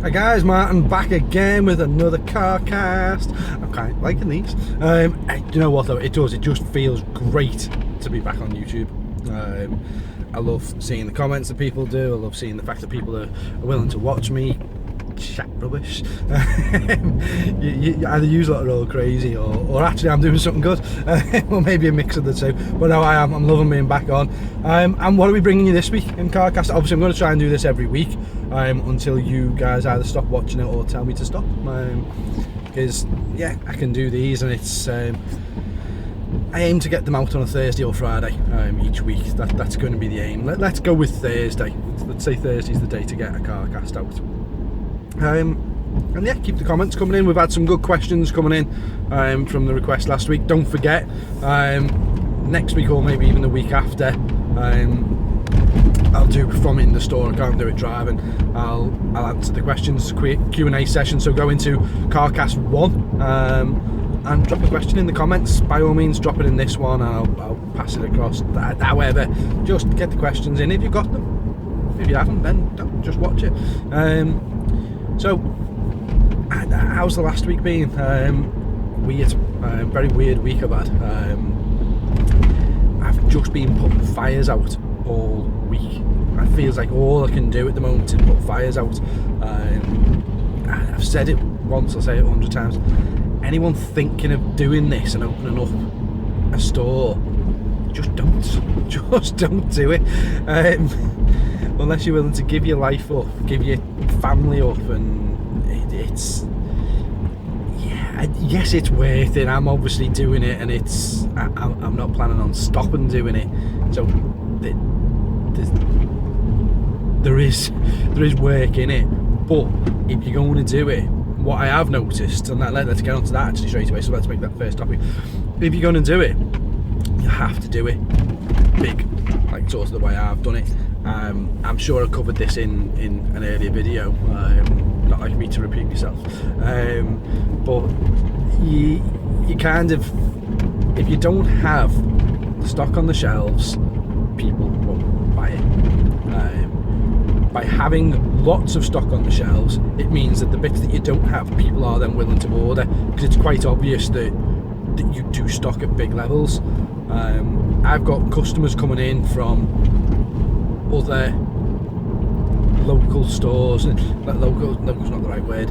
Hi guys, Martin back again with another Carcast. I'm kind of liking these. You know what though, it just feels great to be back on YouTube. I love seeing the comments that people do. I love seeing the fact that people are willing to watch me chat rubbish. you either use that or all crazy, or actually I'm doing something good, or maybe a mix of the two. But no, I'm loving being back on. And what are we bringing you this week in Carcast? Obviously I'm going to try and do this every week until you guys either stop watching it or tell me to stop, because yeah, I can do these, and it's I aim to get them out on a Thursday or Friday each week. That's going to be the aim. Let's go with Thursday. Let's say Thursday's the day to get a Carcast out. And yeah, keep the comments coming in. We've had some good questions coming in from the request last week. Don't forget, next week or maybe even the week after, I'll do from in the store. I can't do it driving. I'll answer the questions, Q&A session. So go into Carcast 1 and drop a question in the comments. By all means, drop it in this one, and I'll pass it across. However, just get the questions in if you've got them. If you haven't, then don't, just watch it. So, how's the last week been? Weird, very weird week I've had. I've just been putting fires out all week. It feels like all I can do at the moment is put fires out. I've said it once, I'll say it 100 times. Anyone thinking of doing this and opening up a store, just don't do it. Unless you're willing to give your life up, give your family up, and it's yes, it's worth it. I'm obviously doing it, and I'm not planning on stopping doing it. So there is work in it. But if you're going to do it, what I have noticed, and let's get onto that actually straight away. So let's make that first topic. If you're going to do it, you have to do it big, like sort of the way I've done it. I'm sure I covered this in an earlier video, not like me to repeat myself, but you kind of, if you don't have the stock on the shelves, people won't buy it. By having lots of stock on the shelves, it means that the bits that you don't have, people are then willing to order, because it's quite obvious that you do stock at big levels. I've got customers coming in from other local stores. Local's not the right word.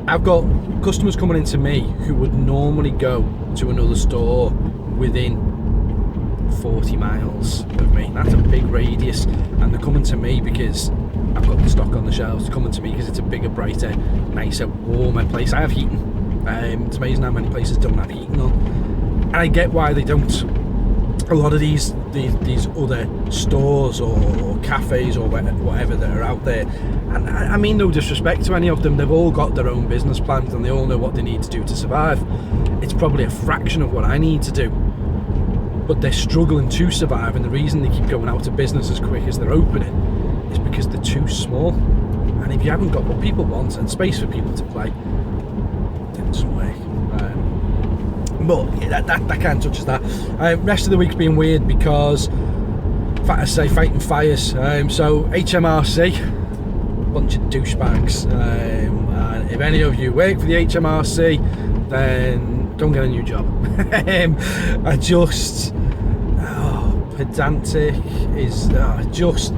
I've got customers coming into me who would normally go to another store within 40 miles of me. That's a big radius, and they're coming to me because I've got the stock on the shelves. They're coming to me because it's a bigger, brighter, nicer, warmer place. I have heating. It's amazing how many places don't have heating on, and I get why they don't. A lot of these other stores or cafes or whatever that are out there, and I mean no disrespect to any of them, they've all got their own business plans and they all know what they need to do to survive. It's probably a fraction of what I need to do, but they're struggling to survive, and the reason they keep going out of business as quick as they're opening is because they're too small. And if you haven't got what people want and space for people to play, then it doesn't work. But yeah, that kind of touches that. Rest of the week's been weird because, I say, fighting fires. So HMRC, bunch of douchebags. And if any of you work for the HMRC, then don't get a new job. Pedantic is just.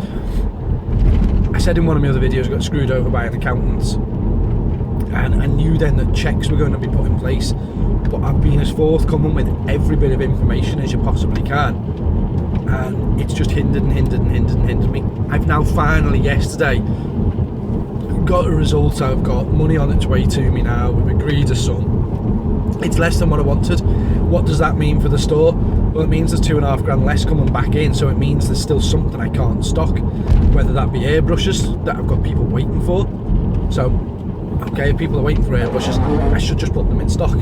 I said in one of my other videos, I got screwed over by an accountant, and I knew then that checks were going to be put in place. But I've been as forthcoming with every bit of information as you possibly can, and it's just hindered me. I've now finally, yesterday, got a result. I've got money on its way to me now. We've agreed a sum. It's less than what I wanted. What does that mean for the store? Well, it means there's £2.5 grand less coming back in, so it means there's still something I can't stock, whether that be airbrushes that I've got people waiting for. So, okay, if people are waiting for airbrushes, I should just put them in stock.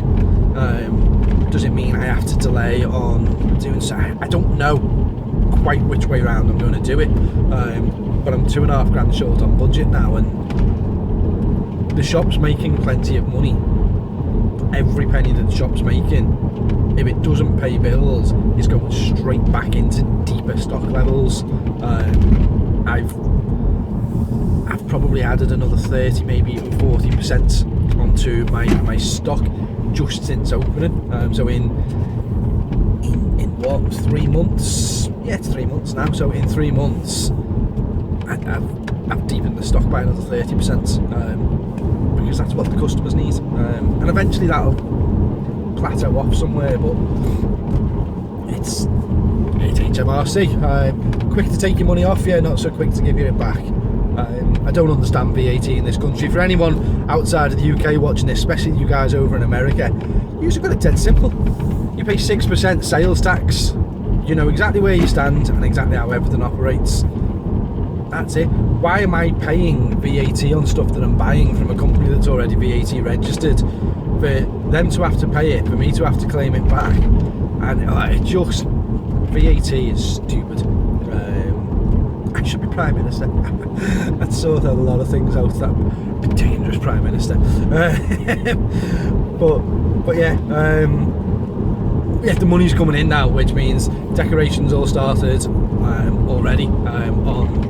Does it mean I have to delay on doing so? I don't know quite which way around I'm going to do it, but I'm £2.5 grand short on budget now, and the shop's making plenty of money. Every penny that the shop's making, if it doesn't pay bills, is going straight back into deeper stock levels. I've probably added another 30, maybe even 40% onto my stock just since opening. So in what, 3 months? Yeah, it's 3 months now. So in 3 months, I've deepened the stock by another 30%, because that's what the customers need. And eventually that'll plateau off somewhere, but it's HMRC. Quick to take your money off you, not so quick to give you it back. I don't understand VAT in this country. For anyone outside of the UK watching this, especially you guys over in America, you've got it dead simple. You pay 6% sales tax. You know exactly where you stand and exactly how everything operates. That's it. Why am I paying VAT on stuff that I'm buying from a company that's already VAT registered? For them to have to pay it, for me to have to claim it back, and it just, VAT is stupid. I should be Prime Minister. I'd sort out a lot of things out. That be dangerous Prime Minister. But yeah, the money's coming in now, which means decorations all started already on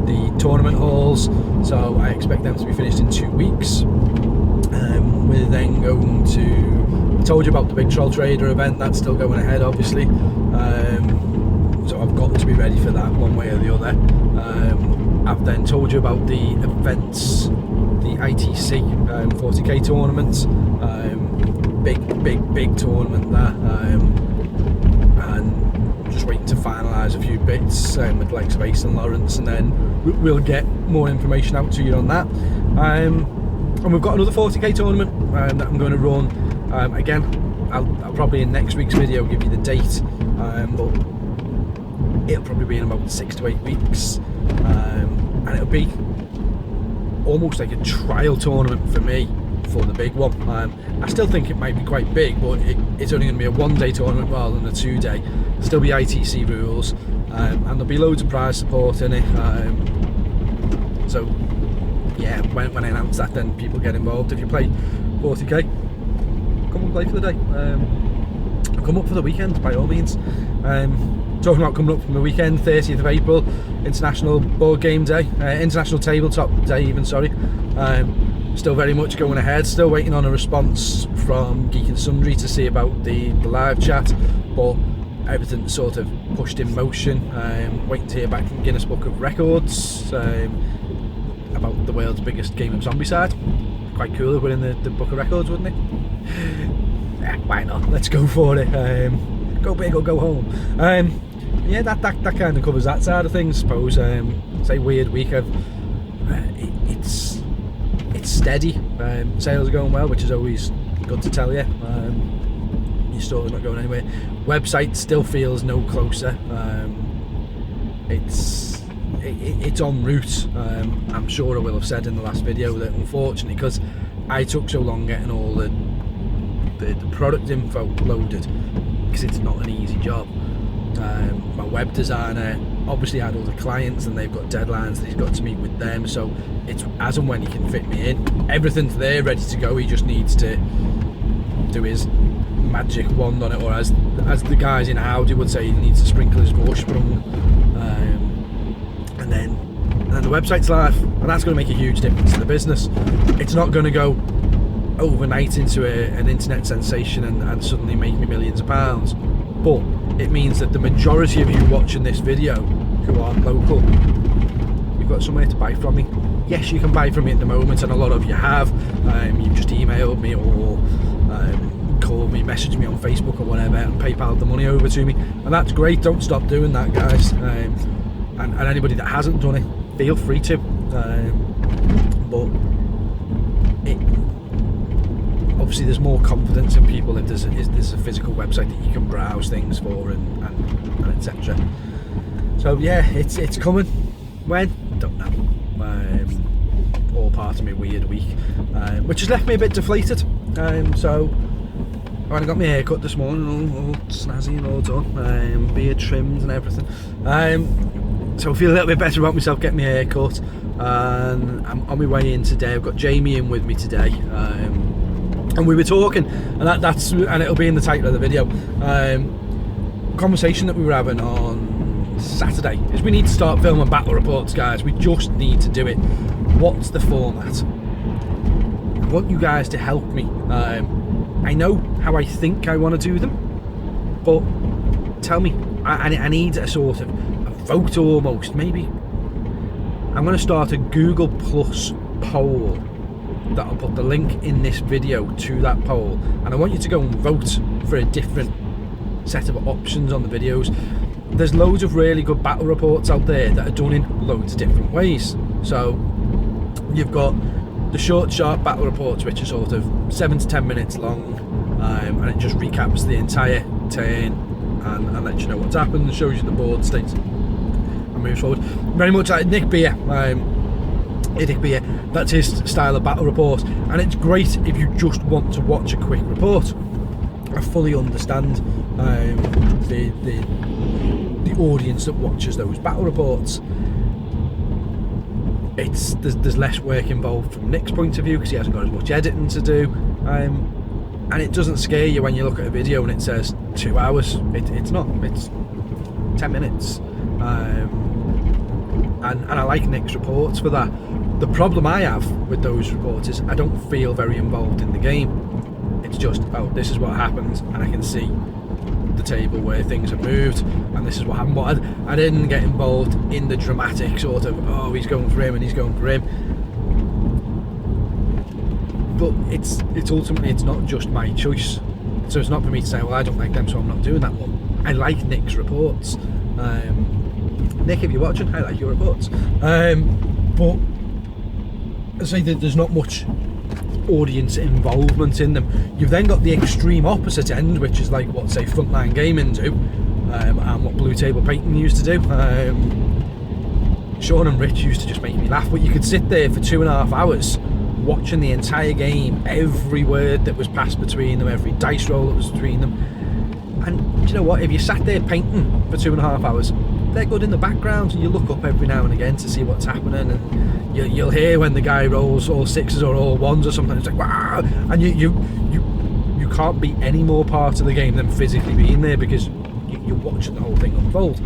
the tournament halls. So I expect them to be finished in 2 weeks. We're then going to, I told you about the big Troll Trader event, that's still going ahead obviously, so I've got to be ready for that one way or the other. I've then told you about the events, the ITC 40k tournament, big tournament there, and just waiting to finalise a few bits with the likes of Ace and Lawrence, and then we'll get more information out to you on that. And we've got another 40k tournament that I'm going to run. Again, I'll probably in next week's video give you the date, but it'll probably be in about 6 to 8 weeks, and it'll be almost like a trial tournament for me for the big one. I still think it might be quite big, but it's only going to be a 1-day tournament rather than a 2-day. There'll still be ITC rules, and there'll be loads of prize support in it. So yeah, when I announce that, then people get involved. If you play 40k, come and play for the day. Come up for the weekend by all means. Talking about coming up from the weekend, 30th of April, International Board Game Day, International Tabletop Day even, sorry. Still very much going ahead, still waiting on a response from Geek and Sundry to see about the live chat, but everything's sort of pushed in motion. Waiting to hear back from Guinness Book of Records about the world's biggest game of Zombicide. Quite cool if we're in the Book of Records, wouldn't it? Yeah, why not? Let's go for it. Go big or go home. Yeah, that kind of covers that side of things, I suppose. Say weird week. It's steady. Sales are going well, which is always good to tell you. Your store's not going anywhere. Website still feels no closer. It's en route. I'm sure I will have said in the last video that unfortunately, because I took so long getting all the product info loaded, because it's not an easy job. My web designer obviously had all the clients and they've got deadlines that he's got to meet with them, so it's as and when he can fit me in. Everything's there ready to go, he just needs to do his magic wand on it, or as the guys in Audi would say, he needs to sprinkle his Vorsprung, and then the website's live, and that's going to make a huge difference to the business. It's not going to go overnight into an internet sensation and suddenly make me millions of pounds, but it means that the majority of you watching this video who aren't local, you've got somewhere to buy from me. Yes, you can buy from me at the moment, and a lot of you have. You've just emailed me or called me, messaged me on Facebook or whatever, and PayPal'd the money over to me, and that's great. Don't stop doing that, guys. And anybody that hasn't done it, feel free to. But obviously there's more confidence in people if there's a physical website that you can browse things for and etc. So yeah, it's coming. When? Don't know. All part of my weird week, which has left me a bit deflated. So I got my hair cut this morning, all snazzy and all done, beard trimmed and everything. So I feel a little bit better about myself getting my hair cut, and I'm on my way in today. I've got Jamie in with me today, and we were talking, and it'll be in the title of the video. Conversation that we were having on Saturday is we need to start filming battle reports, guys. We just need to do it. what's the format? I want you guys to help me. I know how I think I want to do them, but tell me. I need a sort of a vote almost. Maybe I'm going to start a Google Plus poll that I'll put the link in this video to that poll, and I want you to go and vote for a different set of options on the videos. There's loads of really good battle reports out there that are done in loads of different ways. So you've got the short, sharp battle reports, which are sort of 7 to 10 minutes long, and it just recaps the entire turn and lets you know what's happened, shows you the board states and moves forward. Very much like Nick Beer. Nick Beer, that's his style of battle report, and it's great if you just want to watch a quick report. I fully understand the audience that watches those battle reports. There's less work involved from Nick's point of view because he hasn't got as much editing to do, and it doesn't scare you when you look at a video and it says 2 hours. It's not. It's 10 minutes. And I like Nick's reports for that. The problem I have with those reports is I don't feel very involved in the game. It's just, oh, this is what happens, and I can see the table where things have moved, and this is what happened. But I didn't get involved in the dramatic sort of, oh, he's going for him and he's going for him. But it's ultimately, it's not just my choice. So it's not for me to say, well, I don't like them, so I'm not doing that one. I like Nick's reports. Nick, if you're watching, I like your reports. But I say that there's not much audience involvement in them. You've then got the extreme opposite end, which is like what, say, Frontline Gaming do, and what Blue Table Painting used to do. Sean and Rich used to just make me laugh, but you could sit there for 2.5 hours watching the entire game, every word that was passed between them, every dice roll that was between them. And you know what, if you sat there painting for 2.5 hours, they're good in the background, and you look up every now and again to see what's happening, and you'll hear when the guy rolls all sixes or all ones or something. It's like, wow, and you can't be any more part of the game than physically being there, because you're watching the whole thing unfold.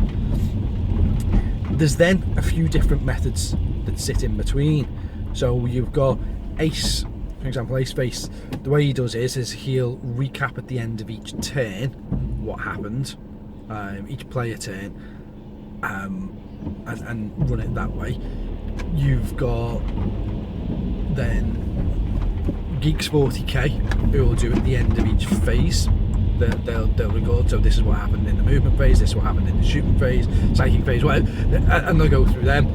There's then a few different methods that sit in between. So you've got Ace, for example. Ace Face, the way he does is he'll recap at the end of each turn what happened, each player turn, and run it that way. You've got then Geeks 40k, who will do at the end of each phase. They'll record, so this is what happened in the movement phase, this is what happened in the shooting phase, psychic phase, whatever, and they'll go through them.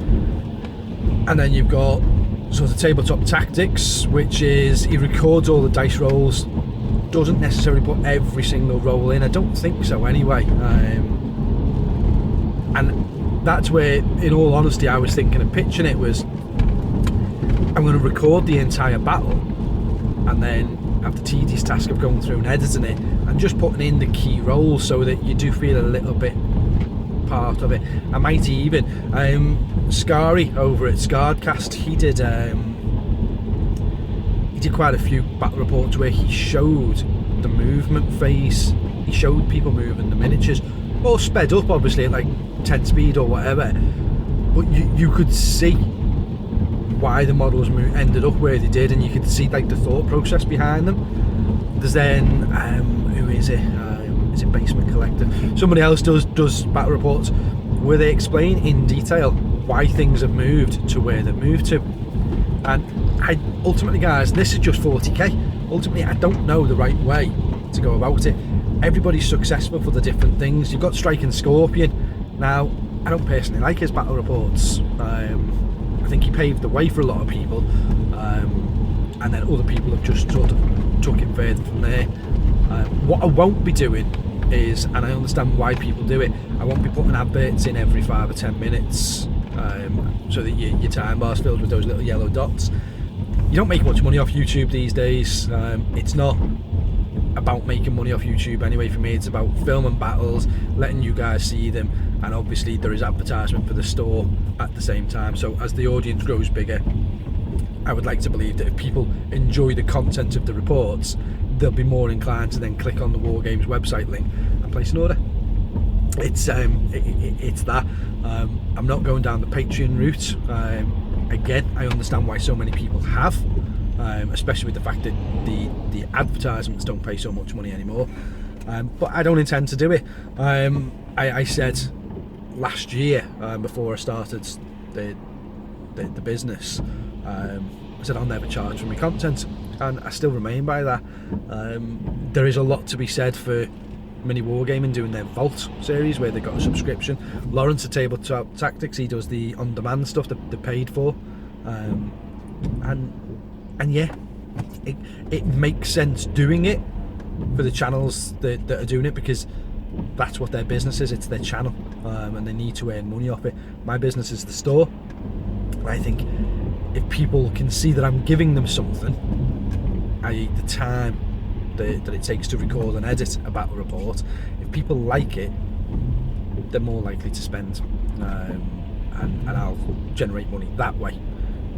And then you've got sort of Tabletop Tactics, which is he records all the dice rolls, doesn't necessarily put every single roll in, I don't think so anyway, and that's where, in all honesty, I was thinking of pitching it was, I'm going to record the entire battle and then have the tedious task of going through and editing it and just putting in the key rolls so that you do feel a little bit part of it. I might even Scary over at Carcast, he did quite a few battle reports where he showed the movement phase. He showed people moving the miniatures, all sped up obviously at like 10 speed or whatever, but you could see why the models ended up where they did, and you could see like the thought process behind them. There's then who is it? Is it Basement Collective? Somebody else does battle reports where they explain in detail why things have moved to where they've moved to. And ultimately, guys, this is just 40k. Ultimately, I don't know the right way to go about it. Everybody's successful for the different things. You've got Strike and Scorpion. Now, I don't personally like his battle reports. I think he paved the way for a lot of people, and then other people have just sort of took it further from there. What I won't be doing is, and I understand why people do it, I won't be putting adverts in every 5 or 10 minutes, so that your time bar's filled with those little yellow dots. You don't make much money off YouTube these days. It's not about making money off YouTube anyway. For me, it's about filming battles, letting you guys see them, and obviously there is advertisement for the store at the same time. So as the audience grows bigger, I would like to believe that if people enjoy the content of the reports, they'll be more inclined to then click on the WarGames website link and place an order. It's that. I'm not going down the Patreon route. again, I understand why so many people have, especially with the fact that the advertisements don't pay so much money anymore. But I don't intend to do it. I said last year, before I started the business, I said I'll never charge for my content, and I still remain by that. There is a lot to be said for Mini Wargaming doing their Vault series where they've got a subscription. Lawrence at Tabletop Tactics, he does the on-demand stuff that they're paid for, and yeah, it makes sense doing it for the channels that are doing it, because that's what their business is. It's their channel, and they need to earn money off it. My business is the store. I think if people can see that I'm giving them something, i.e. the time that it takes to record and edit a battle report, if people like it, they're more likely to spend, and I'll generate money that way.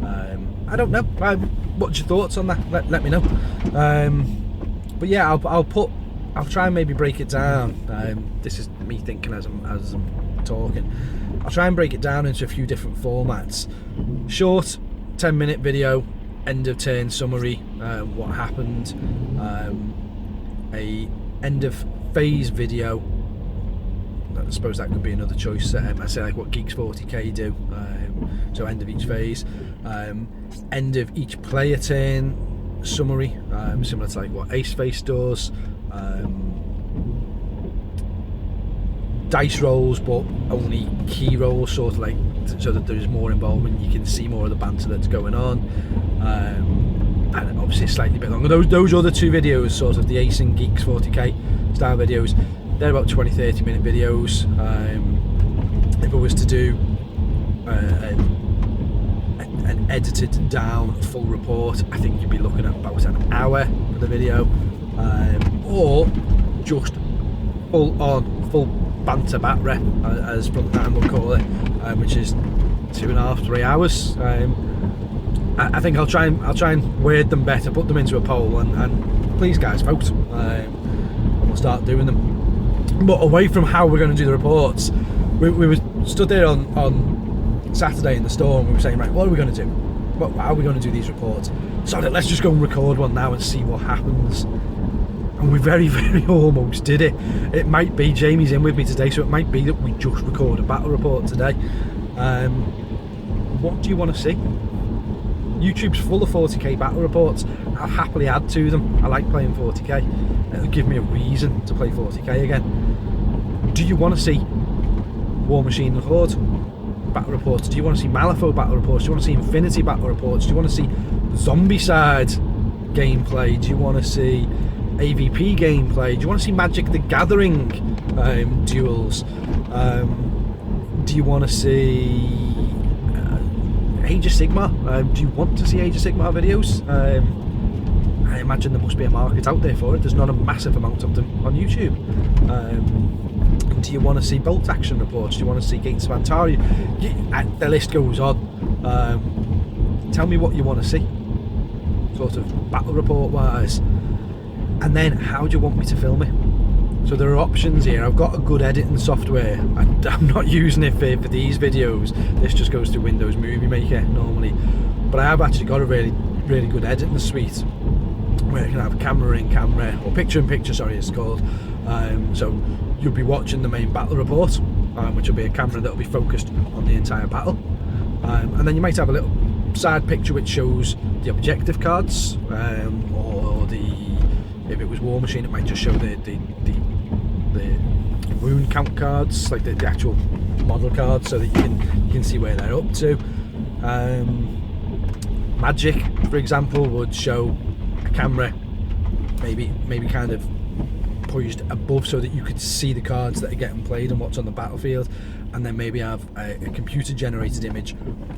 I don't know, what's your thoughts on that? Let me know. But yeah, I'll try and maybe break it down. This is me thinking as I'm talking. I'll try and break it down into a few different formats. Short 10-minute video, end of turn summary, what happened, a end of phase video. I suppose that could be another choice. I say like what Geeks 40k do, so end of each phase, end of each player turn summary, similar to like what Ace Face does, dice rolls, but only key rolls, sort of like, so that there's more involvement, you can see more of the banter that's going on, and obviously it's slightly a bit longer. Those other two videos, sort of the Ace and Geeks 40k style videos, they're about 20-30 minute videos. If I was to do an edited down full report, I think you'd be looking at about an hour for the video, or just full banter battery, as Frontline will call it, which is 2.5-3 hours. I think I'll try and word them better, put them into a poll, and please guys vote, and we'll start doing them. But away from how we're going to do the reports, we were stood there on Saturday in the store, and we were saying, right, what are we going to do? How are we going to do these reports? So let's just go and record one now and see what happens. And we very, very almost did it. It might be, Jamie's in with me today, so it might be that we just record a battle report today. What do you want to see? YouTube's full of 40k battle reports. I'll happily add to them. I like playing 40k. It'll give me a reason to play 40k again. Do you want to see War Machine and Horde battle reports? Do you want to see Malifaux battle reports? Do you want to see Infinity battle reports? Do you want to see Zombie Side gameplay? Do you want to see AVP gameplay? Do you want to see Magic the Gathering duels? Do you want to see Age of Sigmar? Do you want to see Age of Sigmar videos? I imagine there must be a market out there for it. There's not a massive amount of them on YouTube. Do you want to see bolt action reports? Do you want to see Gates of Antaria? The list goes on. Tell me what you want to see, sort of battle report wise, and then how do you want me to film it? So there are options here. I've got a good editing software. I'm not using it for these videos. This just goes to Windows Movie Maker normally, but I have actually got a really good editing suite where you can have camera in camera, or picture in picture, sorry it's called. So you'll be watching the main battle report, which will be a camera that will be focused on the entire battle, and then you might have a little side picture which shows the objective cards, or if it was War Machine, it might just show the wound count cards, like the actual model cards, so that you can see where they're up to. Magic, for example, would show a camera maybe kind of poised above, so that you could see the cards that are getting played and what's on the battlefield, and then maybe have a computer generated image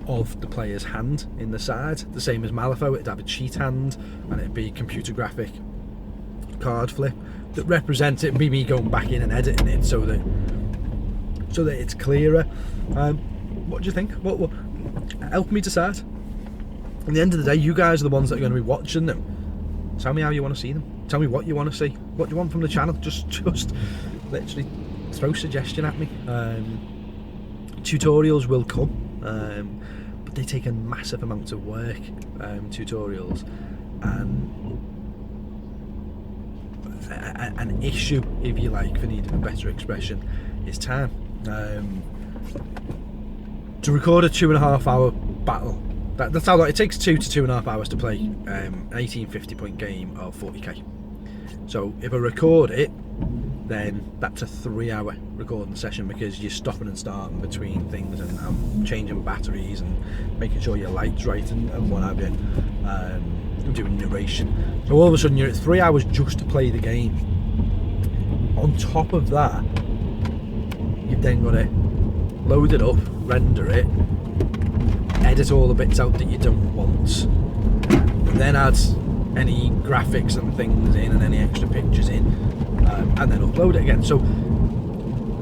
of the player's hand in the side, the same as Malifaux. It'd have a cheat hand, and it'd be computer graphic card flip that represents it, me going back in and editing it so that it's clearer. What do you think? What help me decide. At the end of the day, you guys are the ones that are going to be watching them. Tell me how you want to see them. Tell me what you want to see. What do you want from the channel? Just literally throw suggestion at me. Tutorials will come, but they take a massive amount of work, tutorials, and an issue, if you like, for needing a better expression, is time. To record a 2.5 hour battle, that's how long it takes. 2 to 2.5 hours to play an 1850 point game of 40k. So if I record it, then that's a 3 hour recording session, because you're stopping and starting between things, and I'm changing batteries and making sure your light's right and what have you, doing narration. So all of a sudden you're at 3 hours just to play the game. On top of that, you've then got to load it up, render it, edit all the bits out that you don't want, and then add any graphics and things in and any extra pictures in, and then upload it again. So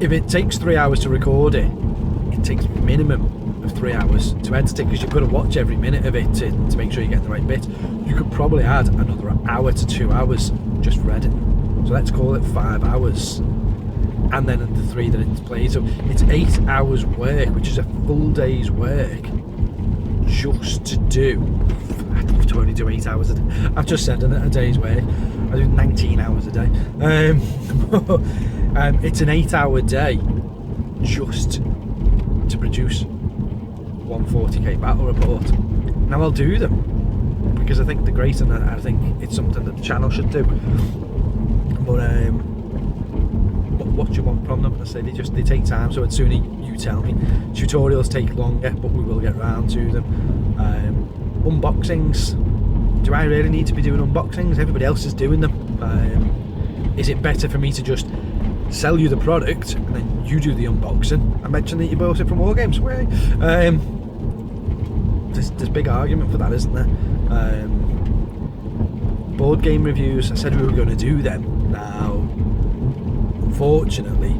if it takes 3 hours to record it, it takes minimum of 3 hours to edit it, because you've got to watch every minute of it to make sure you get the right bit. You could probably add another hour to 2 hours just for editing. So let's call it 5 hours, and then the 3 that it's played. So it's 8 hours work, which is a full day's work just to do. I'd love to only do 8 hours a day. I've just said a day's work. I do 19 hours a day. It's an 8 hour day just to produce one 40k battle report. Now I'll do them because I think they're great, and I think it's something that the channel should do. But what do you want from them? I say they take time, so it's sooner you tell me. Tutorials take longer, but we will get round to them. Unboxings. Do I really need to be doing unboxings? Everybody else is doing them. Is it better for me to just sell you the product and then you do the unboxing? I mentioned that you bought it from WarGames. There's big argument for that, isn't there? Board game reviews, I said we were going to do them. Now, unfortunately,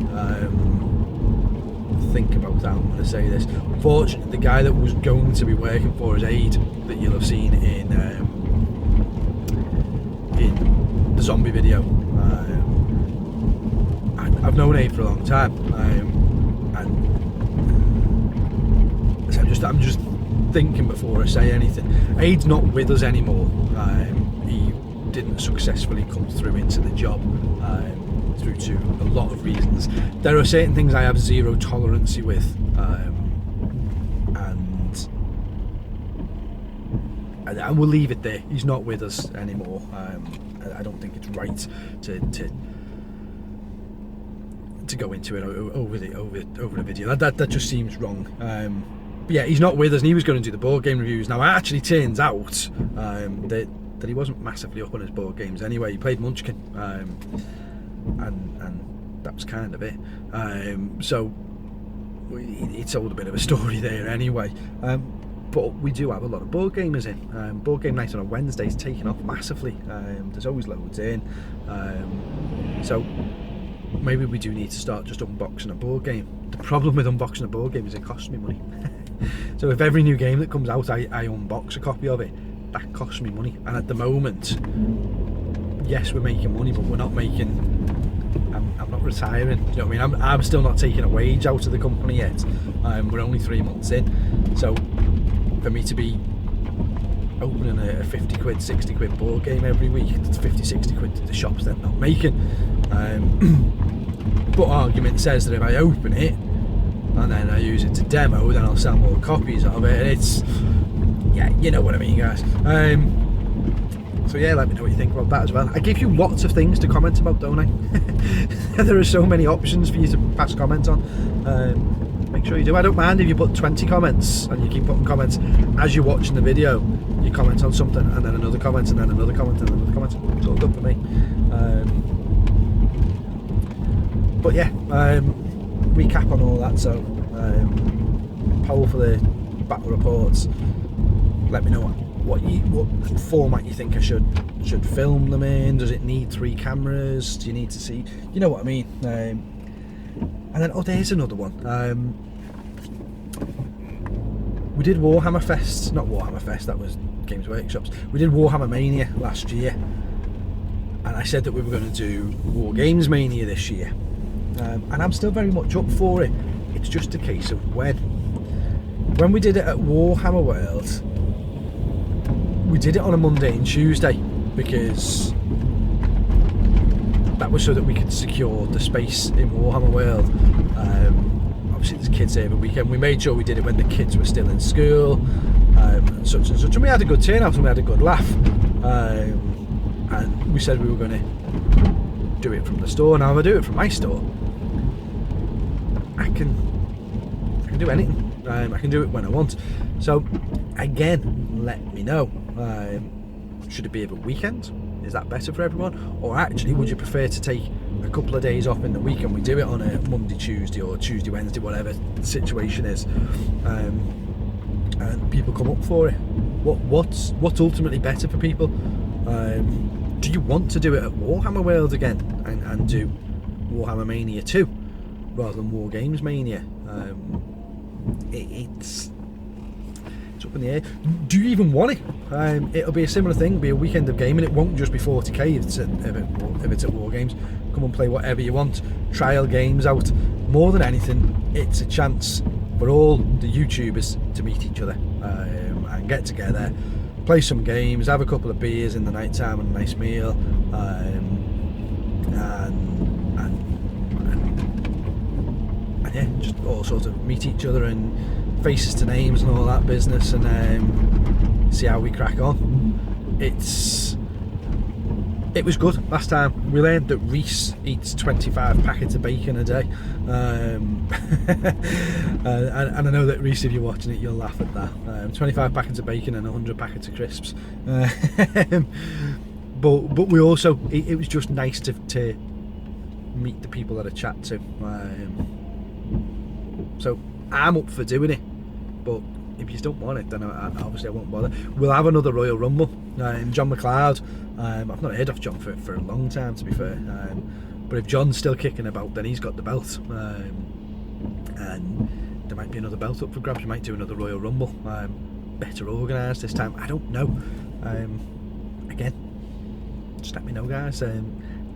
think about how I'm going to say this. Unfortunately, the guy that was going to be working for us, Aid, that you'll have seen in the zombie video. I've known Aid for a long time, and so I'm just thinking before I say anything. Aid's not with us anymore. He didn't successfully come through into the job. Due to a lot of reasons. There are certain things I have zero tolerance with, and I will leave it there. He's not with us anymore. I don't think it's right to go into it over a video. That just seems wrong. But yeah, he's not with us, and he was going to do the board game reviews. Now, it actually turns out that he wasn't massively up on his board games anyway. He played Munchkin. And that was kind of it. So it told a bit of a story there anyway. But we do have a lot of board gamers in. Board game night on a Wednesday is taking off massively. There's always loads in. So maybe we do need to start just unboxing a board game. The problem with unboxing a board game is it costs me money. So if every new game that comes out I unbox a copy of it, that costs me money. And at the moment, yes, we're making money, but we're not making. I'm not retiring. Do you know what I mean? I'm still not taking a wage out of the company yet. We're only 3 months in, so for me to be opening a 50 quid, 60 quid board game every week, it's 50, 60 quid to the shops they're not making. But argument says that if I open it and then I use it to demo, then I'll sell more copies of it. And it's, yeah, you know what I mean, guys. So yeah, let me know what you think about that as well. I give you lots of things to comment about, don't I? There are so many options for you to pass comments on. Make sure you do. I don't mind if you put 20 comments and you keep putting comments as you're watching the video. You comment on something and then another comment and then another comment and another comment. It's all good for me. But yeah, recap on all that. So poll for the battle reports. Let me know what format you think I should film them in. Does it need 3 cameras? Do you need to see? You know what I mean. And then, oh, there's another one. We did Warhammer Fest, not Warhammer Fest, that was Games Workshops. We did WarGamesMania last year, and I said that we were going to do WarGamesMania this year, and I'm still very much up for it. It's just a case of when. when we did it at Warhammer World, we did it on a Monday and Tuesday because that was so that we could secure the space in Warhammer World. Obviously there's kids every weekend. We made sure we did it when the kids were still in school, and such and such, and we had a good turnout and we had a good laugh, and we said we were going to do it from the store. Now if I do it from my store, I can do anything. I can do it when I want. So again, let me know. Should it be every weekend? Is that better for everyone? Or actually, would you prefer to take a couple of days off in the week and we do it on a Monday, Tuesday, or Tuesday, Wednesday, whatever the situation is, and people come up for it? What's ultimately better for people? Do you want to do it at Warhammer World again and do Warhammer Mania 2 rather than WarGamesMania? It's up in the air. Do you even want it? It'll be a similar thing. It'll be a weekend of gaming. It won't just be 40k if it's at War Games. Come and play whatever you want. Trial games out. More than anything, it's a chance for all the YouTubers to meet each other and get together, play some games, have a couple of beers in the night time and a nice meal, and yeah, just all sort of meet each other and faces to names and all that business, and see how we crack on. It was good last time. We learned that Reese eats 25 packets of bacon a day, and I know that Reese, if you're watching it, you'll laugh at that. 25 packets of bacon and 100 packets of crisps. But we also, it was just nice to meet the people that I chat to. So I'm up for doing it, but if you don't want it, then obviously I won't bother. We'll have another Royal Rumble. John McLeod, I've not heard of John for a long time, to be fair, but if John's still kicking about, then he's got the belt, and there might be another belt up for grabs. We might do another Royal Rumble, better organised this time. I don't know. Again, just let me know, guys.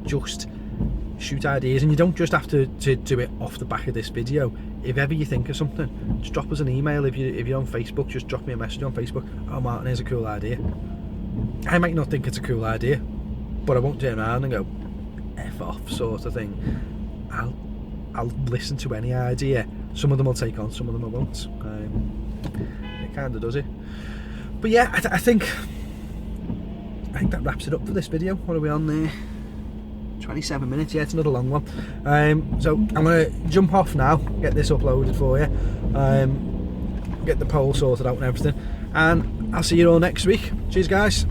Just shoot ideas, and you don't just have to do it off the back of this video. If ever you think of something, just drop us an email. If you're on Facebook, just drop me a message on Facebook. Oh, Martin, here's a cool idea. I might not think it's a cool idea, but I won't turn around and go F off, sort of thing. I'll listen to any idea. Some of them I'll take on, some of them I won't. It kind of does it. But yeah, I think that wraps it up for this video. What are we on there? 27 minutes. Yeah, it's another long one. So I'm going to jump off now, get this uploaded for you, get the poll sorted out and everything, and I'll see you all next week. Cheers, guys.